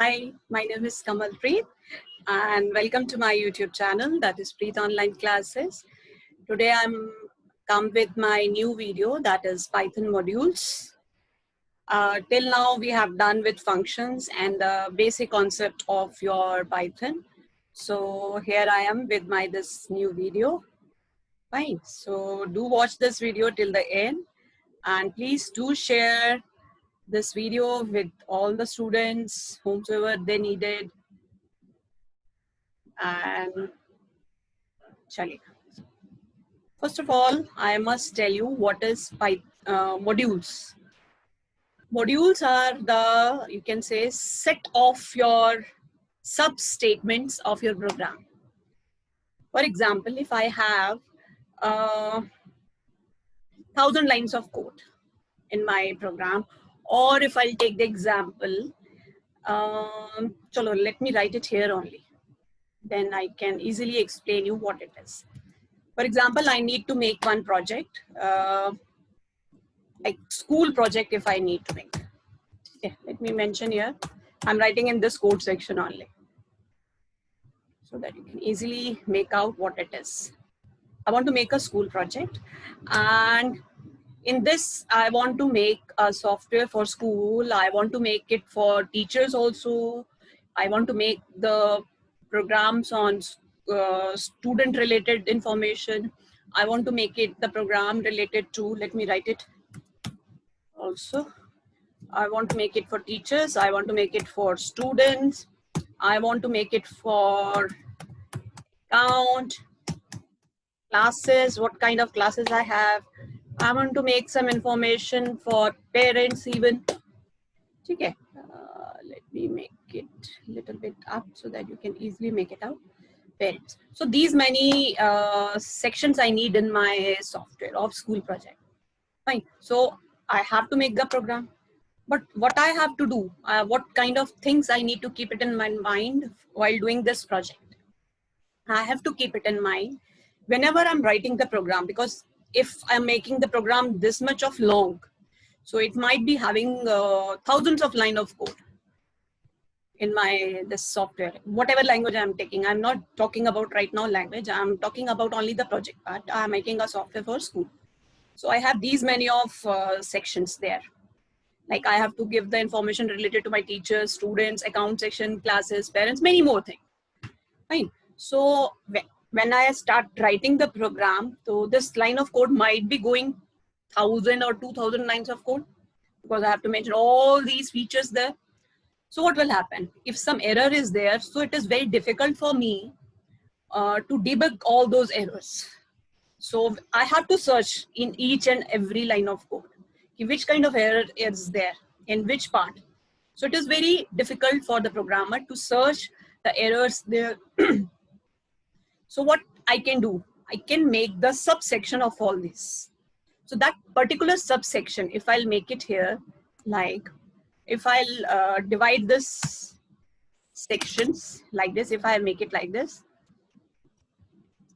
Hi, my name is Kamal Preet and welcome to my YouTube channel, that is Preet Online Classes. Today I'm come with my new video, that is Python modules. Till now we have done with functions and the basic concept of your Python. So here I am with this new video. Fine, so do watch this video till the end and please do share this video with all the students, whomsoever they needed. And chale. First of all, I must tell you what is modules. Modules are the, you can say, set of your sub-statements of your program. For example, if I have 1,000 lines of code in my program, or if I'll take the example, chalo, let me write it here only. Then I can easily explain you what it is. For example, I need to make one project, like school project if I need to make. Okay, let me mention here. I'm writing in this code section only so that you can easily make out what it is. I want to make a school project and in this I want to make a software for school. I want to make it for teachers also. I want to make the programs on student related information. I want to make it the program related to, let me write it also. I want to make it for teachers. I want to make it for students. I want to make it for account, classes, what kind of classes I have. I want to make some information for parents even. Okay. Let me make it a little bit up so that you can easily make it out. Parents. So these many sections I need in my software of school project. Fine. So I have to make the program. But what I have to do, what kind of things I need to keep it in my mind while doing this project. I have to keep it in mind whenever I'm writing the program, because if I'm making the program this much of long, so it might be having thousands of line of code in this software, whatever language I'm taking. I'm not talking about right now language. I'm talking about only the project part. I'm making a software for school. So I have these many of sections there. Like I have to give the information related to my teachers, students, account section, classes, parents, many more things. Fine. So when I start writing the program, so this line of code might be going 1,000 or 2,000 lines of code because I have to mention all these features there. So what will happen? If some error is there, so it is very difficult for me to debug all those errors. So I have to search in each and every line of code. Which kind of error is there in which part? So it is very difficult for the programmer to search the errors there. So what I can do, I can make the subsection of all this. So that particular subsection, if I'll make it here, like if I'll divide this sections like this, if I make it like this,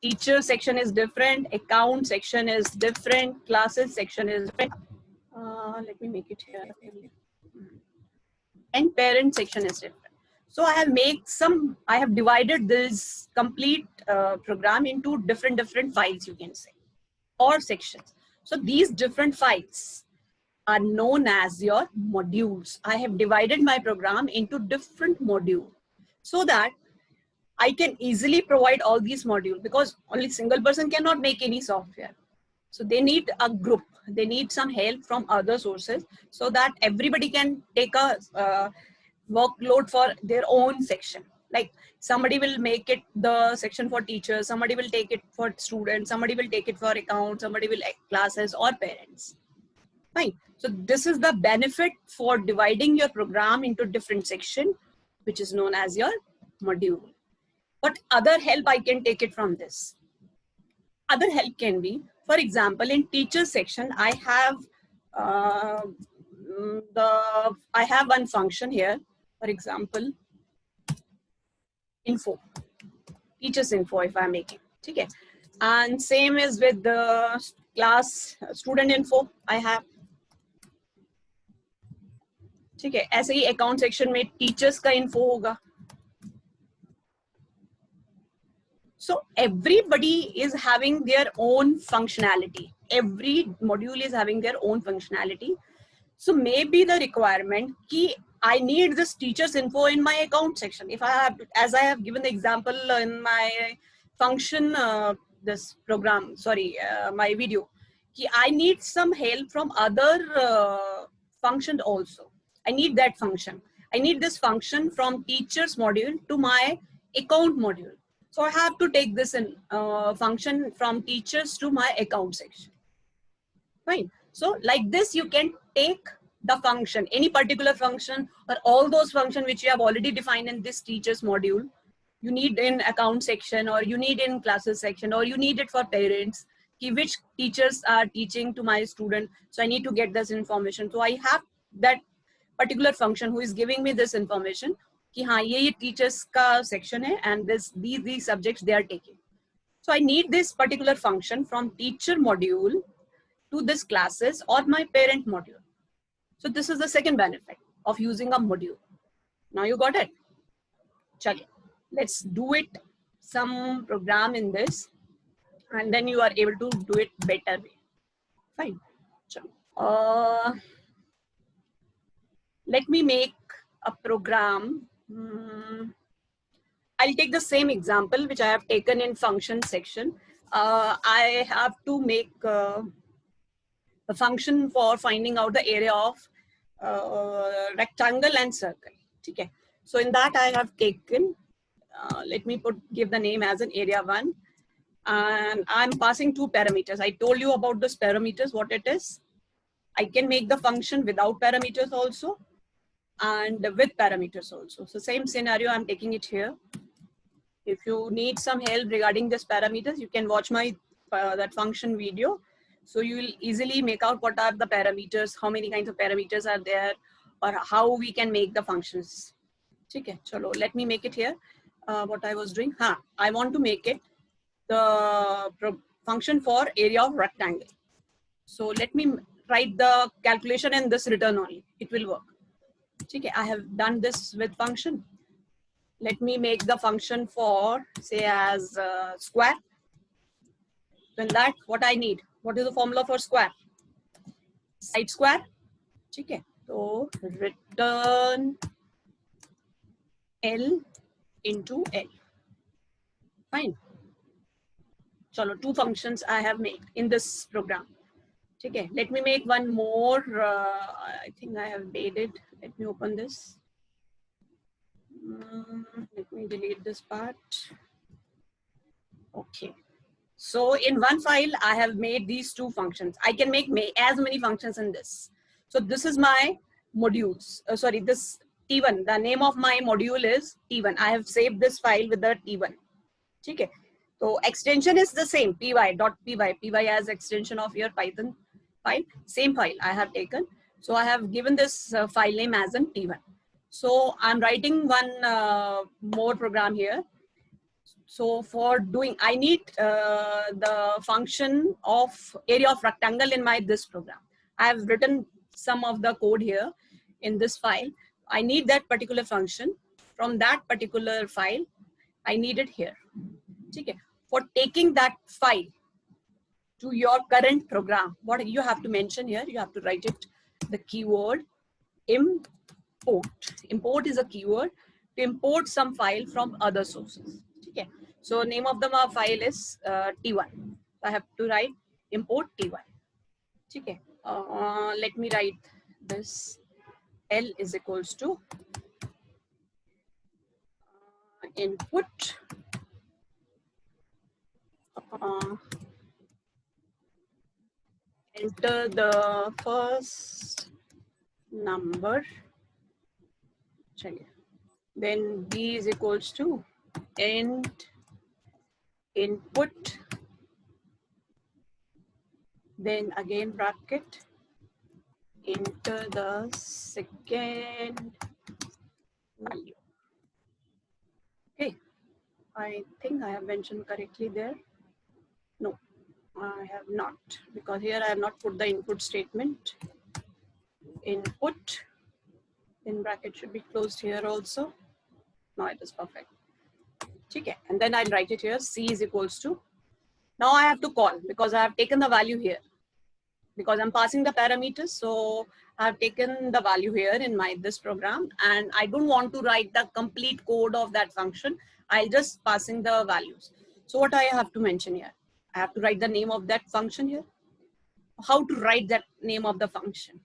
teacher section is different, account section is different, classes section is different. Let me make it here. And parent section is different. So I have divided this complete program into different files, you can say, or sections. So these different files are known as your modules. I have divided my program into different modules so that I can easily provide all these modules, because only single person cannot make any software. So they need a group, they need some help from other sources so that everybody can take a workload for their own section. Like somebody will make it the section for teachers, somebody will take it for students, somebody will take it for accounts, somebody will classes or parents. Fine. So this is the benefit for dividing your program into different sections, which is known as your module. What other help I can take it from this? Other help can be, for example, in teacher section, I have one function here, for example, info, teachers info if I'm making, okay? And same is with the class student info I have, ठीक है, ऐसे ही account section में teachers का info होगा. So everybody is having their own functionality. Every module is having their own functionality. So maybe the requirement ki I need this teacher's info in my account section. If I have, as I have given the example in my function, this program, sorry, my video, ki I need some help from other function also. I need that function. I need this function from teacher's module to my account module. So I have to take this in function from teachers to my account section. Fine. So like this, you can take the function, any particular function or all those functions which you have already defined in this teacher's module. You need in account section, or you need in classes section, or you need it for parents. Which teachers are teaching to my student. So I need to get this information. So I have that particular function who is giving me this information. कि हाँ ये teachers का section है and these subjects they are taking. So I need this particular function from teacher module to this classes or my parent module. So this is the second benefit of using a module. Now you got it? Chaliye, let's do it some program in this and then you are able to do it better way. Fine. Let me make a program. I'll take the same example which I have taken in function section. I have to make a function for finding out the area of rectangle and circle. Okay. So in that I have taken, let me give the name as an area 1. And I'm passing 2 parameters. I told you about those parameters, what it is. I can make the function without parameters also and with parameters also. So same scenario, I'm taking it here. If you need some help regarding this parameters, you can watch my that function video. So you will easily make out what are the parameters, how many kinds of parameters are there, or how we can make the functions. Okay, chalo, let me make it here. What I was doing, I want to make it the function for area of rectangle. So let me write the calculation and this return only. It will work. Okay, I have done this with function. Let me make the function for say as square. Then that what I need. What is the formula for square? Side square. Okay. So return L into L. Fine. Chalo, 2 functions I have made in this program. Okay. Let me make one more. I think I have made it. Let me open this. Let me delete this part. Okay. So in one file, I have made these 2 functions. I can make as many functions in this. So this is my modules. Sorry, this T1. The name of my module is T1. I have saved this file with the T1. Okay. So extension is the same, py.py. Py as extension of your Python file. Same file I have taken. So I have given this file name as an T1. So I'm writing one more program here. So for doing, I need the function of area of rectangle in this program. I have written some of the code here in this file. I need that particular function from that particular file. I need it here. Okay. For taking that file to your current program, what you have to mention here, you have to write it, the keyword import. Import is a keyword to import some file from other sources. Okay. So name of the file is T1. So I have to write import T1. Okay. Let me write this. L is equals to input enter the first number. Then B is equals to int input, then again bracket, enter the second value. Okay, I think I have mentioned correctly there. No, I have not, because here I have not put the input statement. Input, Then bracket should be closed here also. Now it is perfect. Okay. And then I'll write it here. C is equals to. Now I have to call because I have taken the value here. Because I'm passing the parameters, so I've taken the value here in this program, and I don't want to write the complete code of that function. I'll just passing the values. So what I have to mention here, I have to write the name of that function here. How to write that name of the function?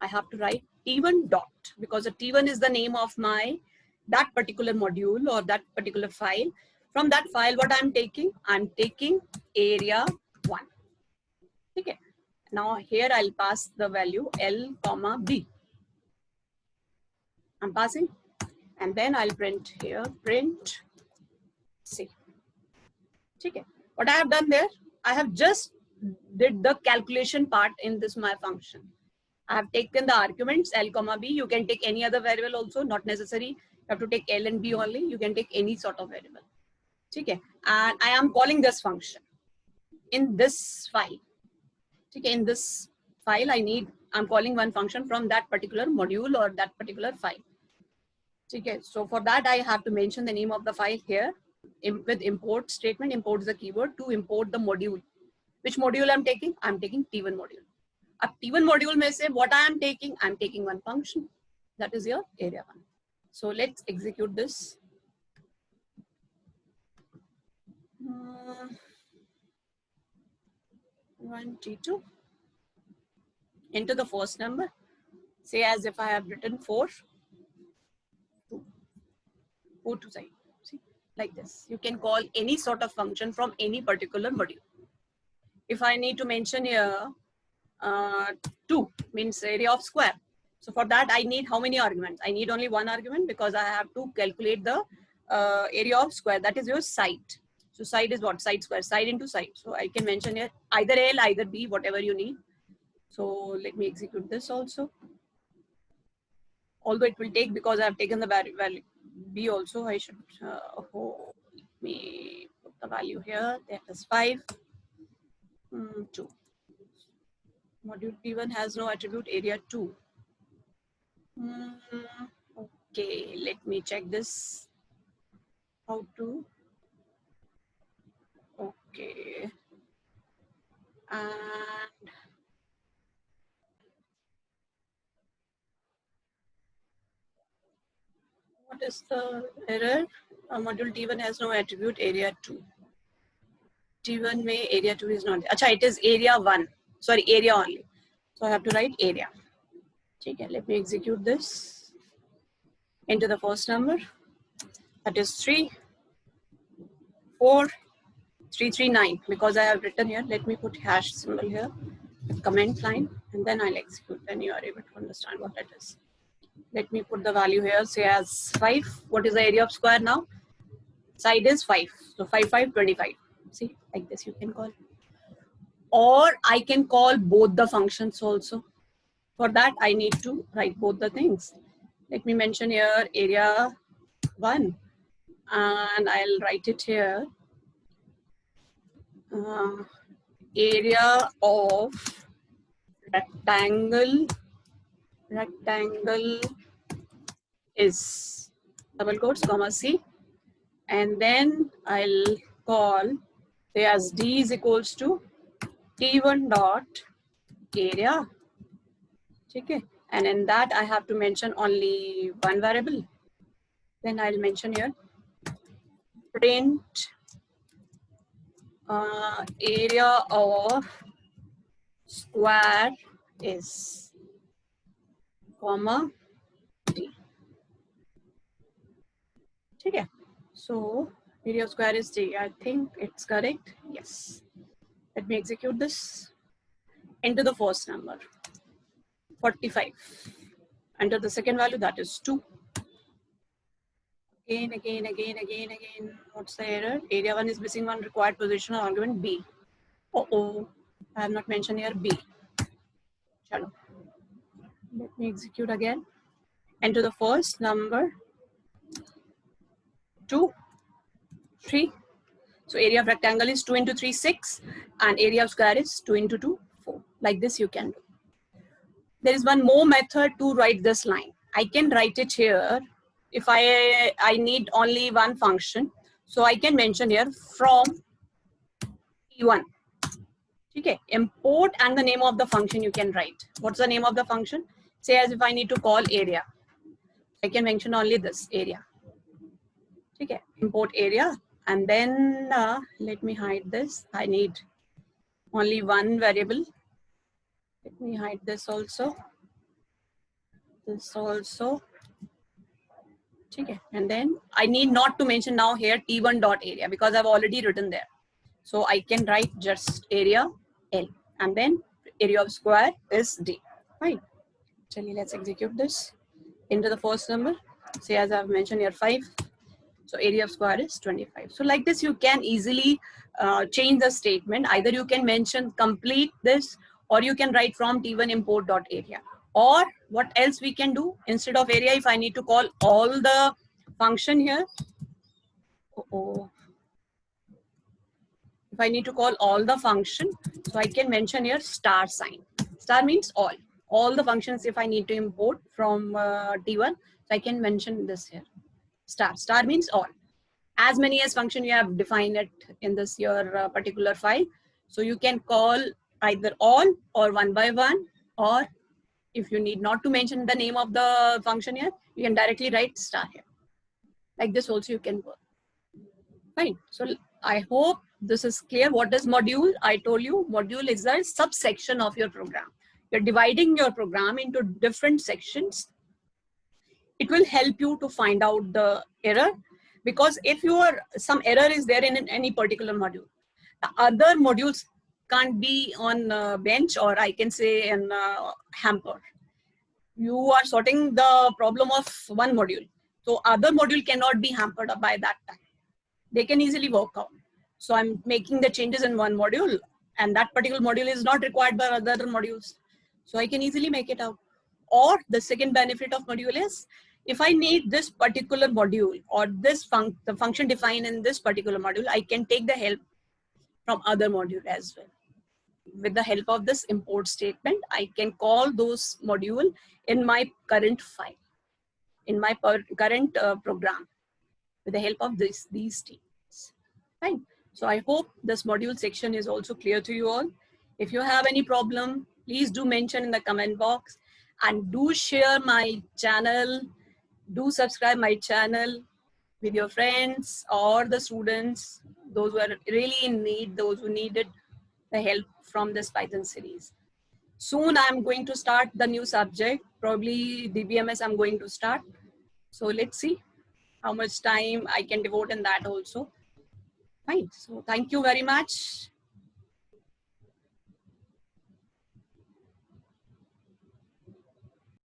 I have to write T1 dot, because the T1 is the name of that particular module or that particular file. From that file, what I'm taking area1. Okay. Now here I'll pass the value L comma B. I'm passing, and then I'll print here, print C. Okay. What I have done there, I have just did the calculation part in this my function. I have taken the arguments L comma B. You can take any other variable also, not necessary. You have to take L and B only. You can take any sort of variable. Okay. And I am calling this function in this file. Okay. In this file, I'm calling one function from that particular module or that particular file. Okay, so for that I have to mention the name of the file here. With import statement, imports the keyword to import the module. Which module I'm taking? I'm taking T1 module. Ab T1 module mein se what I'm taking one function. That is your area1. So let's execute this. One T2. Enter the first number. Say as if I have written 4. 4 to side. See, like this. You can call any sort of function from any particular module. If I need to mention here 2 means area of square. So for that I need how many arguments? I need only one argument because I have to calculate the area of square. That is your side. So side is what? Side square. Side into side. So I can mention here either L, either B, whatever you need. So let me execute this also. Although it will take because I have taken the value B also. I should let me put the value here. That is 5. 2. Module T1 has no attribute area 2. Okay, let me check this. How to? Okay. And what is the error? Module T1 has no attribute area 2. T1 may area 2 is not. Acha, it is area 1. Sorry, area only. So I have to write area. Okay, let me execute this. Enter the first number. That is 3, 4, 339. Because I have written here, let me put hash symbol here, comment line, and then I'll execute. Then you are able to understand what it is. Let me put the value here, say as 5. What is the area of square now? Side is 5. So 5, 5, 25. See, like this you can call. Or I can call both the functions also. For that, I need to write both the things. Let me mention here area 1. And I'll write it here. Area of rectangle is double quotes comma C, and then I'll call say as D is equals to T1 dot area. Okay, and in that I have to mention only one variable. Then I'll mention here print area of square is comma D. Okay, so area of square is D. I think it's correct. Yes. Let me execute this. Enter the first number. 45. Enter the second value, that is 2. Again. What's the error? Area 1 is missing one required positional argument B. Oh, I have not mentioned here B. Chalo. Let me execute again. Enter the first number. 2, 3. So area of rectangle is 2 into 3, 6. And area of square is 2 into 2, 4. Like this you can do. There is one more method to write this line. I can write it here. If I need only one function, so I can mention here from T1. Okay, import and the name of the function you can write. What's the name of the function? Say as if I need to call area, I can mention only this area. Okay, import area, and then let me hide this. I need only one variable. Let me hide this also. This also. Okay, and then I need not to mention now here T1 dot area because I've already written there. So I can write just area L, and then area of square is D. Fine. Actually, let's execute this. Enter the first number. Say as I've mentioned here 5. So area of square is 25. So like this, you can easily change the statement. Either you can mention complete this, or you can write from T1 import dot area. Or what else we can do instead of area, if I need to call all the function here. If I need to call all the function, so I can mention here star sign. Star means all. All the functions if I need to import from T1, so I can mention this here. Star. Star means all. As many as function you have defined it in this your particular file. So you can call either all or one by one, or if you need not to mention the name of the function here, you can directly write star here. Like this also you can work. Fine. So I hope this is clear. What is module? I told you module is a subsection of your program. You're dividing your program into different sections. It will help you to find out the error, because if some error is there in any particular module, the other modules can't be on bench, or I can say in hamper. You are sorting the problem of one module, so other module cannot be hampered by that time. They can easily work out. So I'm making the changes in one module, and that particular module is not required by other modules. So I can easily make it out. Or the second benefit of module is, if I need this particular module or this the function defined in this particular module, I can take the help from other module as well. With the help of this import statement, I can call those module in my current file, in my current program, with the help of these statements. Fine. So I hope this module section is also clear to you all. If you have any problem, please do mention in the comment box, and do share my channel. Do subscribe my channel with your friends or the students, those who are really in need, those who needed the help from this Python series. Soon I'm going to start the new subject, probably DBMS I'm going to start. So let's see how much time I can devote in that also. Fine. So thank you very much.